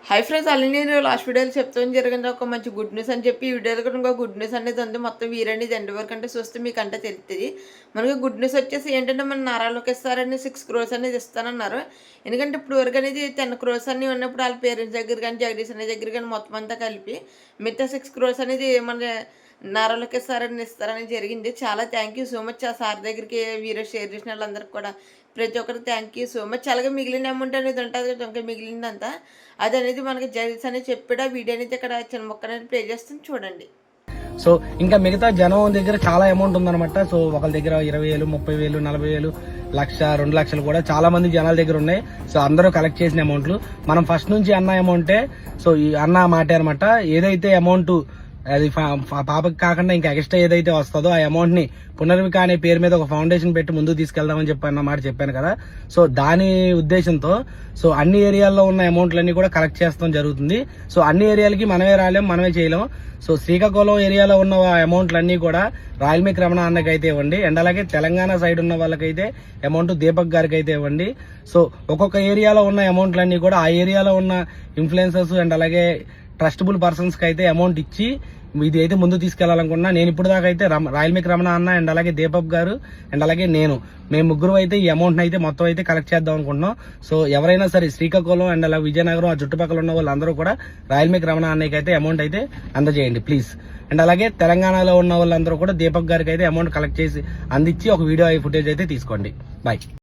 Hi friends, అల్లి నేను last వీడియోలో చెప్తాను జరిగింది ఒక మంచి గుడ్ న్యూస్ అని చెప్పి ఈ వీడియోలో కూడా ఇంకో గుడ్ న్యూస్ అనేది ఉంది. మొత్తం వీరండి ఎండ్ వరకు అంటే చూస్తే మీకు అంటే తెలుస్తుంది. మనకి గుడ్ న్యూస్ వచ్చేసి ఏంటంటే మన నారా లోకేష్ సార్ అని 6 crores అనేది ఇస్తానన్నారు. ఎందుకంటే ఇప్పుడు వరకు అనేది 10 crores అని ఉన్నప్పుడు వాళ్ళ పేరెంట్స్ దగ్గర కానీ జగదీష్ అనే దగ్గర కానీ మొత్తం అంతా కలిపి మిగతా 6 crores అనేది మన నారా లోకేష్ సార్ అని ఇస్తారని జరిగింది. చాలా థ్యాంక్ యూ సో మచ్ ఆ సార్ దగ్గరికి వీడియో షేర్ చేసిన వాళ్ళందరికీ కూడా ప్రతి ఒక్కరికి థ్యాంక్ యూ సో మచ్. అలాగే మిగిలిన అమౌంట్ అనేది ఉంటుంది కదా, ఇంకా మిగిలిందంతా అది అనేది మనకి జగదీష్ అనేది చెప్పాడు. ఆ వీడియో అనేది ఇక్కడ చిన్న మొక్క అనేది ప్లే చేస్తుంది చూడండి. సో ఇంకా మిగతా జనం దగ్గర చాలా అమౌంట్ ఉందన్నమాట. సో ఒకళ్ళ దగ్గర 20,000, 30,000, 40,000, 1,00,000, 2,00,000 కూడా చాలా మంది జనాల దగ్గర ఉన్నాయి. సో అందరూ కలెక్ట్ చేసిన అమౌంట్లు మనం ఫస్ట్ నుంచి అన్న అమౌంటే. సో ఈ అన్న మాటే అనమాట. ఏదైతే అమౌంట్ అది పాపకి కాకుండా ఇంకా ఎక్స్ట్రా ఏదైతే వస్తుందో ఆ అమౌంట్ ని పునర్విక అనే పేరు మీద ఒక ఫౌండేషన్ పెట్టి ముందుకు తీసుకెళ్దామని చెప్పి అన్నమాట చెప్పాను కదా. సో దాని ఉద్దేశంతో సో అన్ని ఏరియాల్లో ఉన్న అమౌంట్లన్నీ కూడా కలెక్ట్ చేస్తాం జరుగుతుంది. సో అన్ని ఏరియాలకి మనమే రాలేం, మనమే చేయలేం. సో శ్రీకాకుళం ఏరియాలో ఉన్న అమౌంట్లన్నీ కూడా రాయల్మిక్ రమణ అన్నకి అయితే ఇవ్వండి. అండ్ అలాగే తెలంగాణ సైడ్ ఉన్న వాళ్ళకైతే అమౌంట్ దీపక్ గారికి అయితే ఇవ్వండి. సో ఒక్కొక్క ఏరియాలో ఉన్న అమౌంట్లన్నీ కూడా ఆ ఏరియాలో ఉన్న ఇన్ఫ్లుయెన్సర్స్ అండ్ అలాగే ట్రస్టబుల్ పర్సన్స్ కి అయితే అమౌంట్ ఇచ్చి ఇది అయితే ముందు తీసుకెళ్లాలనుకున్నా. నేను ఇప్పుడు దాకా అయితే రాయల్మిక్ రమణ అన్న అండ్ అలాగే దీపక్ గారు అండ్ అలాగే మేము ముగ్గురు అయితే ఈ అమౌంట్ అయితే మొత్తం అయితే కలెక్ట్ చేద్దాం అనుకుంటున్నాం. సో ఎవరైనా సరే శ్రీకాకుళం అండ్ అలాగే విజయనగరం ఆ చుట్టుపక్కల ఉన్న వాళ్ళందరూ కూడా రాయల్మిక్ రమణ అన్నకి అయితే అమౌంట్ అయితే అందజేయండి ప్లీజ్. అండ్ అలాగే తెలంగాణలో ఉన్న వాళ్ళందరూ కూడా దీపక్ గారికి అయితే అమౌంట్ కలెక్ట్ చేసి అందించి ఒక వీడియో ఫుటేజ్ అయితే తీసుకోండి. బాయ్.